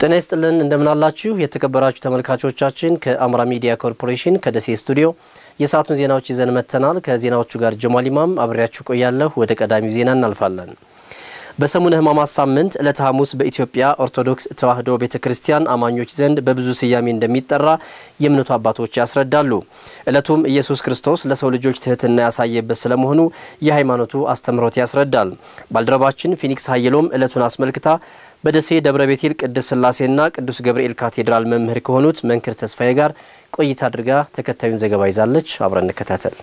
ጤና ይስጥልን እንደምን አላችሁ የተከበራችሁ ተመልካቾቻችን ከአማራ ሚዲያ ኮርፖሬሽን ከደሴ ስቱዲዮ የሰዓቱን ዜናዎች ይዘን መተናል ከዜናዎቹ ጋር ጀማል ኢማም አብሬያችሁ ቆያለሁ ወደ ቀዳሚው ዜና እናልፋለን በሰሙነ ሕማማት ሳምንት ዕለተ ሐሙስ በኢትዮጵያ ኦርቶዶክስ ተዋሕዶ ቤተክርስቲያን አማኞች ዘንድ በብዙ ስያሜ እንደሚጠራ የእምነቱ አባቶች ያስረዳሉ ዕለቱም ኢየሱስ ክርስቶስ ለሰው ልጆች ትህትና ያሳየበት ስለመሆኑ የሃይማኖቱ አስተምሮት ያስረዳል ባልደረባችን ፊኒክስ ኃይሎም ዕለቱን አስመልክታ በደሴ ደብረ ቤቴል ቅድስት ሥላሴና ቅዱስ ገብርኤል ካቴድራል መምህር ከሆኑት መንክር ተስፋዬ ጋር ቆይታ አድርጋ ተከታዩን ዘገባ ይዛለች አብረን እንከታተል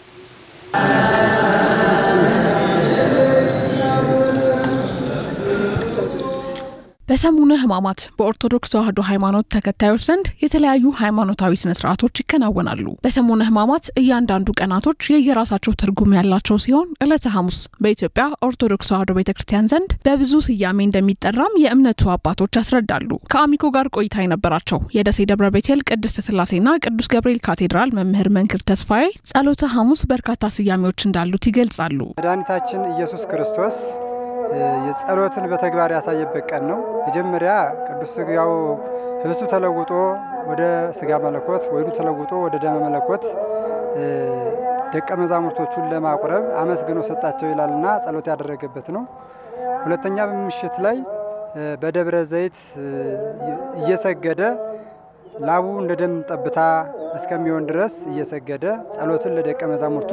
በሰሙነ ሕማማት በኦርቶዶክስ ተዋሕዶ ሃይማኖት ተከታዮች ዘንድ የተለያዩ ሃይማኖታዊ ስነ ስርዓቶች ይከናወናሉ በሰሙነ ሕማማት እያንዳንዱ ቀናቶች የየራሳቸው ትርጉም ያላቸው ሲሆን ዕለተ ሐሙስ በኢትዮጵያ ኦርቶዶክስ ተዋሕዶ ቤተክርስቲያን ዘንድ በብዙ ስያሜ እንደሚጠራም የእምነቱ አባቶች ያስረዳሉ ከአሚኮ ጋር ቆይታ የነበራቸው የደሴ ደብረ ቤቴል ቅድስት ሥላሴና ቅዱስ ገብርኤል ካቴድራል መምህር መንክር ተስፋዬ ጸሎተ ሐሙስ በርካታ ስያሜዎች እንዳሉት ይገልጻሉ መድኃኒታችን ኢየሱስ ክርስቶስ የጸሎትን በተግባር ያሳየበት ቀን ነው መጀመሪያ ቅዱስ ሥጋው ህብስቱ ተለውጦ ወደ ሥጋ መለኮት ወይኑ ተለውጦ ወደ ደመ መለኮት ደቀ መዛሙርቶቹን ለማቁረብ አመስግኖ ሰጣቸው ይላልና ጸሎት ያደረገበት ነው ሁለተኛ በምሽት ላይ በደብረ ዘይት እየሰገደ ላቡ እንደ ደም ጠብታ እስከሚሆን ድረስ እየሰገደ ጸሎትን ለደቀ መዛሙርቱ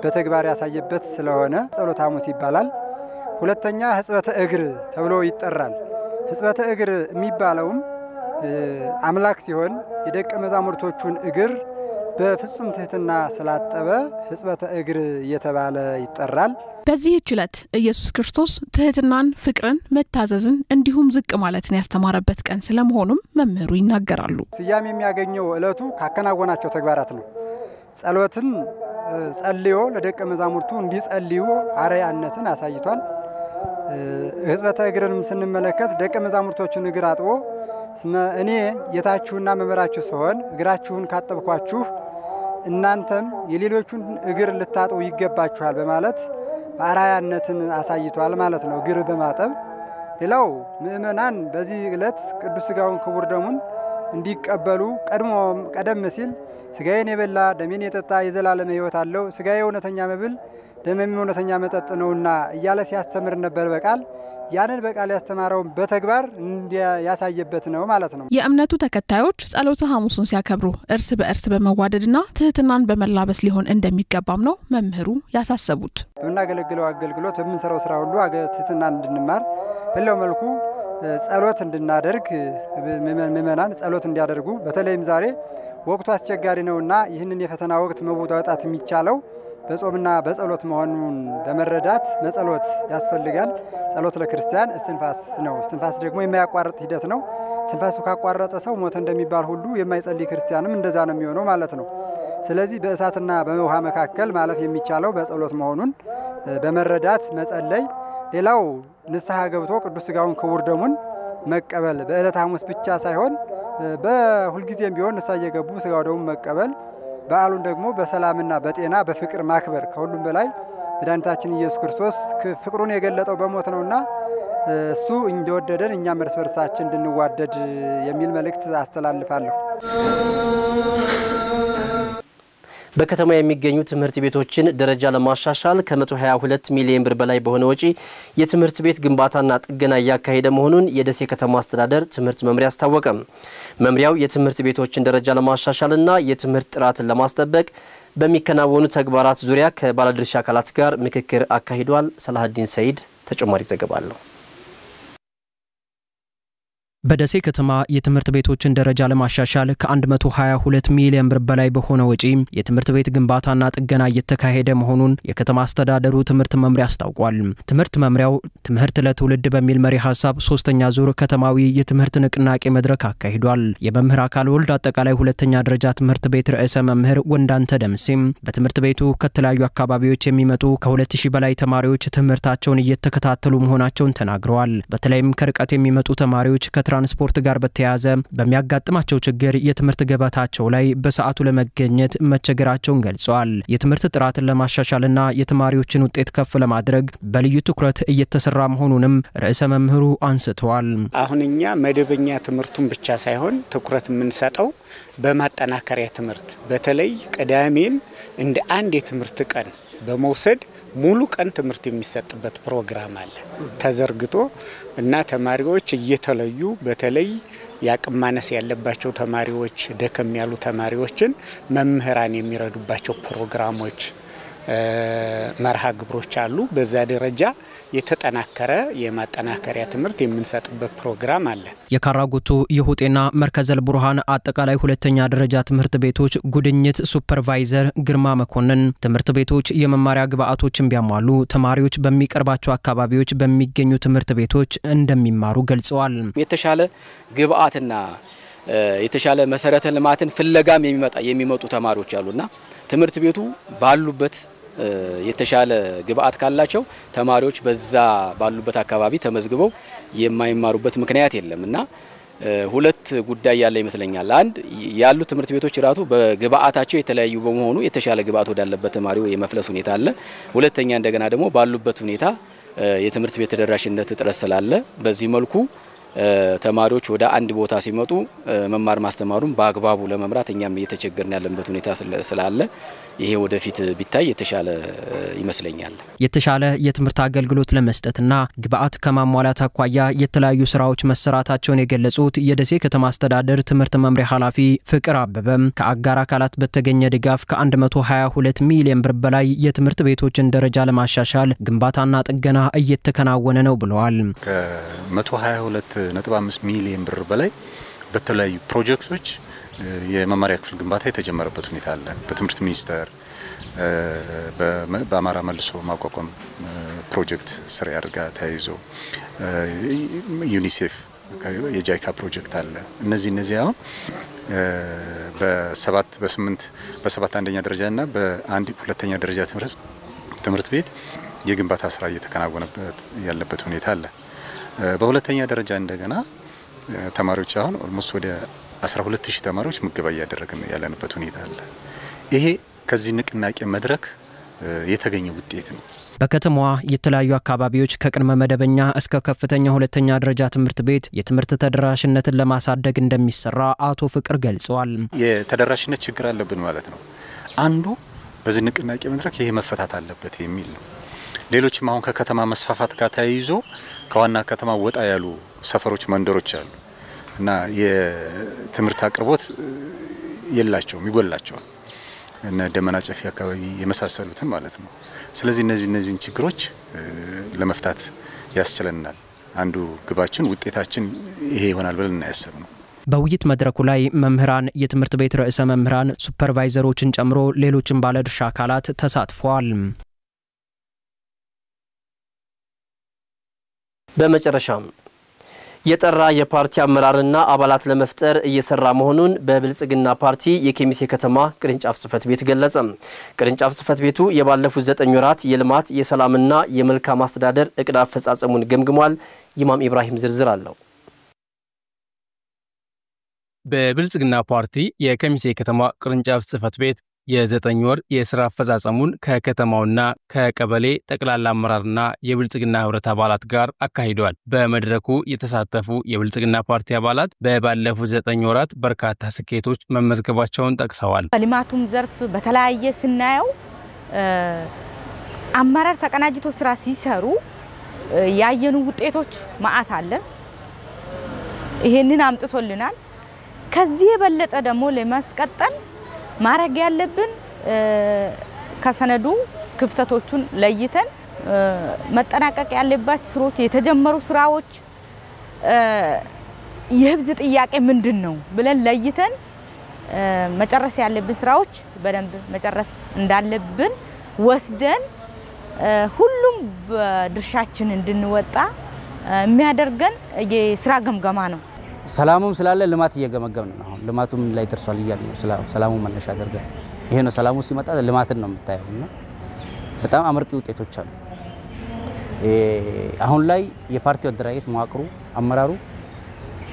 በተግባር ያሳየበት ስለሆነ ጸሎተ ሐሙስ ይባላል ሁለተኛ ሕጽበተ እግር ተብሎ ይጠራል ሕጽበተ እግር የሚባለውም አምላክ ሲሆን የደቀ መዛሙርቶቹን እግር በፍጹም ትህትና ስላጠበ ሕጽበተ እግር እየተባለ ይጠራል በዚህች ዕለት ኢየሱስ ክርስቶስ ትህትናን ፍቅርን መታዘዝን እንዲሁም ዝቅ ማለትን ያስተማረበት ቀን ስለመሆኑም መምህሩ ይናገራሉ ስያሜ የሚያገኘው ዕለቱ ካከናወናቸው ተግባራት ነው ጸሎትን ጸልዮ ለደቀ መዛሙርቱ እንዲጸልዩ አርአያነትን አሳይቷል ሕጽበተ እግርንም ስንመለከት ደቀ መዛሙርቶቹን እግር አጥቦ እኔ የታችሁና መመራችሁ ሲሆን እግራችሁን ካጠብኳችሁ እናንተም የሌሎቹን እግር ልታጥቡ ይገባችኋል በማለት አርአያነትን አሳይቷል ማለት ነው እግር በማጠብ ሌላው ምእመናን በዚህ ዕለት ቅዱስ ሥጋውን ክቡር ደሙን እንዲቀበሉ ቀደም ሲል ሥጋዬን የበላ ደሜን የጠጣ የዘላለም ሕይወት አለው ሥጋዬ እውነተኛ መብል ደሜም እውነተኛ መጠጥ ነውና እያለ ሲያስተምር ነበር በቃል ያንን በቃል ያስተማረው በተግባር ያሳየበት ነው ማለት ነው የእምነቱ ተከታዮች ጸሎተ ሐሙስን ሲያከብሩ እርስ በእርስ በመዋደድና ትህትናን በመላበስ ሊሆን እንደሚገባም ነው መምህሩ ያሳሰቡት በመናገለግለው አገልግሎት በመንሰራው ስራ ሁሉ ትህትናን እንድንማር በለው መልኩ ጸሎት እንድናደርግ ምእመናን ጸሎት እንዲያደርጉ በተለይም ዛሬ ወቅቱ አስቸጋሪ ነውና ይህንን የፈተና ወቅት መውጣት የሚቻለው በጾምና በጸሎት መሆኑን በመረዳት መጸሎት ያስፈልጋል ጸሎት ለክርስቲያን እስትንፋስ ነው እስትንፋስ ደግሞ የማያቋርጥ ሂደት ነው እስትንፋሱ ካቋረጠ ሰው ሞተ እንደሚባል ሁሉ የማይጸልይ ክርስቲያንም እንደዛ ነው የሚሆነው ማለት ነው ስለዚህ በእሳትና በውሃ መካከል ማለፍ የሚቻለው በጸሎት መሆኑን በመረዳት መጸለይ ሌላው ንስሐ ገብቶ ቅዱስ ሥጋውን ክቡር ደሙን መቀበል በዕለተ ሐሙስ ብቻ ሳይሆን በሁልጊዜም ቢሆን ንስሐ እየገቡ ሥጋው ደሙን መቀበል በዓሉን ደግሞ በሰላምና በጤና በፍቅር ማክበር ከሁሉም በላይ መድኃኒታችን ኢየሱስ ክርስቶስ ፍቅሩን የገለጠው በሞት ነውና እሱ እንደወደደን እኛም እርስ በርሳችን እንድንዋደድ የሚል መልእክት አስተላልፋለሁ በከተማ የሚገኙ ትምህርት ቤቶችን ደረጃ ለማሻሻል ከ122 ሚሊዮን ብር በላይ በሆነ ወጪ የትምህርት ቤት ግንባታና ጥገና ያካሄደ መሆኑን የደሴ ከተማ አስተዳደር ትምህርት መምሪያ አስታወቀ መምሪያው የትምህርት ቤቶችን ደረጃ ለማሻሻልና የትምህርት ጥራትን ለማስጠበቅ በሚከናወኑ ተግባራት ዙሪያ ከባለድርሻ አካላት ጋር ምክክር አካሂዷል ሰላሃዲን ሰይድ ተጨማሪ ዘገባ አለው በደሴ ከተማ የትምህርት ቤቶችን ደረጃ ለማሻሻል ከ122 ሚሊዮን ብር በላይ በሆነ ወጪ የትምህርት ቤት ግንባታና ጥገና እየተካሄደ መሆኑን የከተማ አስተዳደሩ ትምህርት መምሪያ አስታውቋል ትምህርት መምሪያው ትምህርት ለትውልድ በሚል መሪ ሐሳብ ሶስተኛ ዙር ከተማዊ የትምህርት ንቅናቄ መድረክ አካሂዷል የመምህር አካል ወልድ አጠቃላይ ሁለተኛ ደረጃ ትምህርት ቤት ርዕሰ መምህር ወንዳንተ ደምሴም በትምህርት ቤቱ ከተለያዩ አካባቢዎች የሚመጡ ከ2000 በላይ ተማሪዎች ትምህርታቸውን እየተከታተሉ መሆናቸውን ተናግረዋል በተለይም ከርቀት የሚመጡ ተማሪዎች ትራንስፖርት ጋር በተያያዘ በሚያጋጥማቸው ችግር የትምህርት ገበታቸው ላይ በሰዓቱ ለመገኘት መቸገራቸውን ገልጸዋል። የትምህርት ጥራትን ለማሻሻልና የተማሪዎችን ውጤት ከፍ ለማድረግ በልዩ ትኩረት እየተሰራ መሆኑንም ርዕሰ መምህሩ አንስተዋል። አሁንኛ መደበኛ ትምህርቱን ብቻ ሳይሆን ትኩረት የምንሰጠው በማጠናከሪያ ትምህርት በተለይ ቅዳሜን እንደ አንድ የትምህርት ቀን በመውሰድ ሙሉ ቀን ትምህርት የሚሰጥበት ፕሮግራም አለ ተዘርግቶ እና ተማሪዎች እየተለዩ በተለይ ያቅም ማነስ ያለባቸው ተማሪዎች ደከም ያሉ ተማሪዎችን መምህራን የሚረዱባቸው ፕሮግራሞች መርሃ ግብሮች አሉ። በዛ ደረጃ የተጠናከረ የማጠናከሪያ ትምህርት የምንሰጥበት ፕሮግራም አለ። የካራጉቱ የሁጤና መርከዘል ቡርሃን አጠቃላይ ሁለተኛ ደረጃ ትምህርት ቤቶች ጉድኝት ሱፐርቫይዘር ግርማ መኮንን ትምህርት ቤቶች የመማሪያ ግብአቶችን ቢያሟሉ ተማሪዎች በሚቀርባቸው አካባቢዎች በሚገኙ ትምህርት ቤቶች እንደሚማሩ ገልጸዋል። የተሻለ ግብአትና የተሻለ መሰረተ ልማትን ፍለጋም የሚመጡ ተማሪዎች አሉና ትምህርት ቤቱ ባሉበት የተሻለ ግብአት ካላቸው ተማሪዎች በዛ ባሉበት አካባቢ ተመዝግበው የማይማሩበት ምክንያት የለምና ሁለት ጉዳይ ያለ ይመስለኛል። አንድ ያሉ ትምህርት ቤቶች ራሱ በግብአታቸው የተለያዩ በመሆኑ የተሻለ ግብአት ወዳለበት ተማሪው የመፍለስ ሁኔታ አለ። ሁለተኛ እንደገና ደግሞ ባሉበት ሁኔታ የትምህርት ቤት ተደራሽነት እጥረት ስላለ በዚህ መልኩ ተማሪዎች ወደ አንድ ቦታ ሲመጡ መማር ማስተማሩን በአግባቡ ለመምራት እኛም እየተቸገርን ያለበት ሁኔታ ስላለ ይሄ ወደፊት ቢታይ የተሻለ ይመስለኛል። የተሻለ የትምህርት አገልግሎት ለመስጠትና ግብአት ከማሟላት አኳያ የተለያዩ ስራዎች መሰራታቸውን የገለጹት የደሴ ከተማ አስተዳደር ትምህርት መምሪያ ኃላፊ ፍቅር አበበም ከአጋር አካላት በተገኘ ድጋፍ ከ122 ሚሊዮን ብር በላይ የትምህርት ቤቶችን ደረጃ ለማሻሻል ግንባታና ጥገና እየተከናወነ ነው ብለዋል። ከ122.5 ሚሊዮን ብር በላይ በተለያዩ ፕሮጀክቶች የመማሪያ ክፍል ግንባታ የተጀመረበት ሁኔታ አለ። በትምህርት ሚኒስቴር በአማራ መልሶ ማቋቋም ፕሮጀክት ስራ ያርጋ ተያይዞ ዩኒሴፍ የጃይካ ፕሮጀክት አለ። እነዚህ አሁን በ7 አንደኛ ደረጃና በ1 ሁለተኛ ደረጃ ትምህርት ቤት የግንባታ ስራ እየተከናወነበት ያለበት ሁኔታ አለ። በሁለተኛ ደረጃ እንደገና ተማሪዎች አሁን ኦልሞስት ወደ 12000 ተማሪዎች ምገባ ያደረግን ያለንበት ሁኔታ አለ። ይሄ ከዚህ ንቅናቄ መድረክ የተገኘ ውጤት ነው። በከተማዋ የተለያዩ አካባቢዎች ከቅድመ መደበኛ እስከ ከፍተኛ ሁለተኛ ደረጃ ትምህርት ቤት የትምህርት ተደራሽነትን ለማሳደግ እንደሚሰራ አቶ ፍቅር ገልጸዋል። የተደራሽነት ችግር አለብን ማለት ነው። አንዱ በዚህ ንቅናቄ መድረክ ይሄ መፈታት አለበት የሚል ነው። ሌሎችም አሁን ከከተማ መስፋፋት ጋር ተያይዞ ከዋና ከተማ ወጣ ያሉ ሰፈሮች መንደሮች አሉ እና የትምህርት አቅርቦት የላቸውም ይጎላቸዋል እና ደመና ጨፊ አካባቢ የመሳሰሉትን ማለት ነው። ስለዚህ እነዚህን ችግሮች ለመፍታት ያስችለናል። አንዱ ግባችን ውጤታችን ይሄ ይሆናል ብለን እናያሰብነው። በውይይት መድረኩ ላይ መምህራን፣ የትምህርት ቤት ርዕሰ መምህራን፣ ሱፐርቫይዘሮችን ጨምሮ ሌሎችም ባለድርሻ አካላት ተሳትፈዋል። በመጨረሻም የጠራ የፓርቲ አመራርና አባላት ለመፍጠር እየሰራ መሆኑን በብልጽግና ፓርቲ የኬሚሴ ከተማ ቅርንጫፍ ጽፈት ቤት ገለጸ። ቅርንጫፍ ጽፈት ቤቱ የባለፉት 9 ወራት የልማት የሰላምና የመልካም አስተዳደር እቅድ አፈጻጸሙን ገምግሟል። ኢማም ኢብራሂም ዝርዝር አለው። በብልጽግና ፓርቲ የኬሚሴ ከተማ ቅርንጫፍ ጽፈት ቤት የ9 ወር የሥራ አፈጻጸሙን ከከተማውና ከቀበሌ ጠቅላላ አመራርና የብልጽግና ህብረት አባላት ጋር አካሂደዋል። በመድረኩ የተሳተፉ የብልጽግና ፓርቲ አባላት በባለፉት 9 ወራት በርካታ ስኬቶች መመዝገባቸውን ጠቅሰዋል። በልማቱም ዘርፍ በተለያየ ስናየው አመራር ተቀናጅቶ ስራ ሲሰሩ ያየኑ ውጤቶች ማአት አለ። ይሄንን አምጥቶልናል። ከዚህ የበለጠ ደግሞ ለማስቀጠል ማረግ ያለብን ከሰነዱ ክፍተቶቹን ለይተን መጠናቀቅ ያለባቸው ስራዎች የተጀመሩ ስራዎች የህዝብ ጥያቄ ምንድነው ብለን ለይተን መጨረስ ያለብን ስራዎች በደንብ መጨረስ እንዳለብን ወስደን ሁሉም ድርሻችን እንድንወጣ የሚያደርገን የስራ ገምገማ ነው። ሰላሙም ስላለ ልማት እየገመገምን ነው። አሁን ልማቱም ላይ ደርሷል ይያል ነው። ሰላሙ መነሻ አድርገን ይሄ ነው። ሰላሙ ሲመጣ ልማትን ነው የምታየውና በጣም አመርቂ ውጤቶች አሉ። አሁን ላይ የፓርቲው አደራጀት መዋቅሩ አመራሩ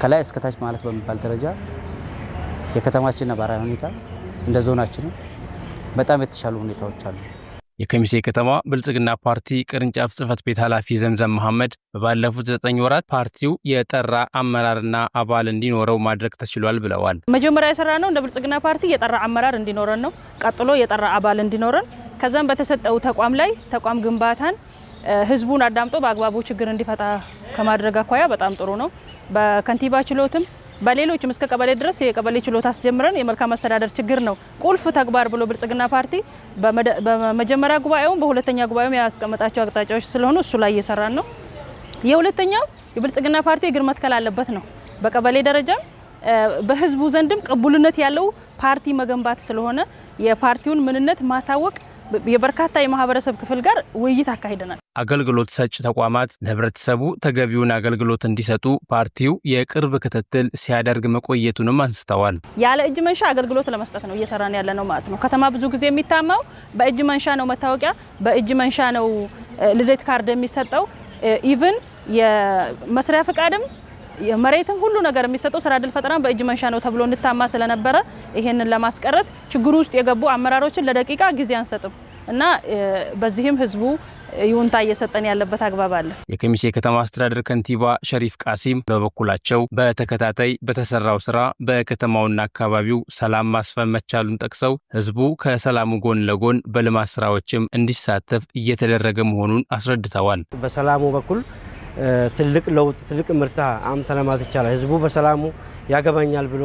ከላይ እስከ ታች ማለት በሚባል ደረጃ የከተማችን ነባራዊ ሁኔታ እንደ ዞናችን በጣም የተሻሉ ሁኔታዎች አሉ። የከሚሴ ከተማ ብልጽግና ፓርቲ ቅርንጫፍ ጽህፈት ቤት ኃላፊ ዘምዘም መሐመድ በባለፉት 9 ወራት ፓርቲው የጠራ አመራርና አባል እንዲኖረው ማድረግ ተችሏል ብለዋል። መጀመሪያ የሰራነው እንደ ብልጽግና ፓርቲ የጠራ አመራር እንዲኖረን ነው። ቀጥሎ የጠራ አባል እንዲኖረን ከዛም በተሰጠው ተቋም ላይ ተቋም ግንባታን ህዝቡን አዳምጦ በአግባቡ ችግር እንዲፈታ ከማድረግ አኳያ በጣም ጥሩ ነው። በከንቲባ ችሎትም በሌሎችም እስከ ቀበሌ ድረስ የቀበሌ ችሎት አስጀምረን የመልካም አስተዳደር ችግር ነው ቁልፍ ተግባር ብሎ ብልጽግና ፓርቲ በመጀመሪያ ጉባኤው በሁለተኛ ጉባኤው ያስቀመጣቸው አቅጣጫዎች ስለሆኑ እሱ ላይ እየሰራን ነው። የሁለተኛው የብልጽግና ፓርቲ እግር መትከል አለበት ነው። በቀበሌ ደረጃ በህዝቡ ዘንድም ቅቡልነት ያለው ፓርቲ መገንባት ስለሆነ የፓርቲውን ምንነት ማሳወቅ የበርካታ የማህበረሰብ ክፍል ጋር ውይይት አካሂደናል። አገልግሎት ሰጪ ተቋማት ለህብረተሰቡ ተገቢውን አገልግሎት እንዲሰጡ ፓርቲው የቅርብ ክትትል ሲያደርግ መቆየቱንም አንስተዋል። ያለ እጅ መንሻ አገልግሎት ለመስጠት ነው እየሰራን ያለነው ማለት ነው። ከተማ ብዙ ጊዜ የሚታማው በእጅ መንሻ ነው መታወቂያ፣ በእጅ መንሻ ነው ልደት ካርድ የሚሰጠው። ኢቭን የመስሪያ ፍቃድም የመሬትም ሁሉ ነገር የሚሰጠው ስራ ዕድል ፈጠራን በእጅ መንሻ ነው ተብሎ እንታማ ስለነበረ ይሄንን ለማስቀረት ችግሩ ውስጥ የገቡ አመራሮችን ለደቂቃ ጊዜ አንሰጥም እና በዚህም ህዝቡ ይሁንታ እየሰጠን ያለበት አግባብ አለ። የከሚሴ ከተማ አስተዳደር ከንቲባ ሸሪፍ ቃሲም በበኩላቸው በተከታታይ በተሰራው ስራ በከተማውና አካባቢው ሰላም ማስፈን መቻሉን ጠቅሰው ህዝቡ ከሰላሙ ጎን ለጎን በልማት ስራዎችም እንዲሳተፍ እየተደረገ መሆኑን አስረድተዋል። በሰላሙ በኩል ትልቅ ለውጥ ትልቅ ምርታ አምጥተናል ማለት ይቻላል። ህዝቡ በሰላሙ ያገባኛል ብሎ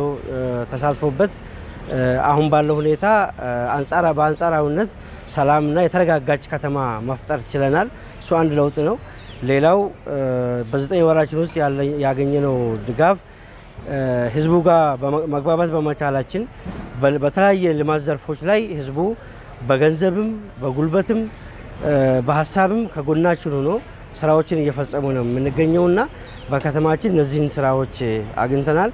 ተሳትፎበት አሁን ባለው ሁኔታ በአንጻራዊነት ሰላምና የተረጋጋች ከተማ መፍጠር ችለናል። እሱ አንድ ለውጥ ነው። ሌላው በ9 ወራችን ውስጥ ያገኘነው ድጋፍ ህዝቡ ጋር መግባባት በመቻላችን በተለያየ ልማት ዘርፎች ላይ ህዝቡ በገንዘብም በጉልበትም በሐሳብም ከጎናችን ሆኖ ስራዎችን እየፈጸሙ ነው የምንገኘውና በከተማችን እነዚህን ስራዎች አግኝተናል።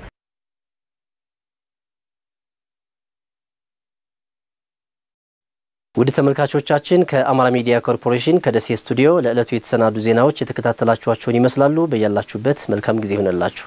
ውድ ተመልካቾቻችን ከአማራ ሚዲያ ኮርፖሬሽን ከደሴ ስቱዲዮ ለዕለቱ የተሰናዱ ዜናዎች የተከታተላችኋቸውን ይመስላሉ። በያላችሁበት መልካም ጊዜ ይሁንላችሁ።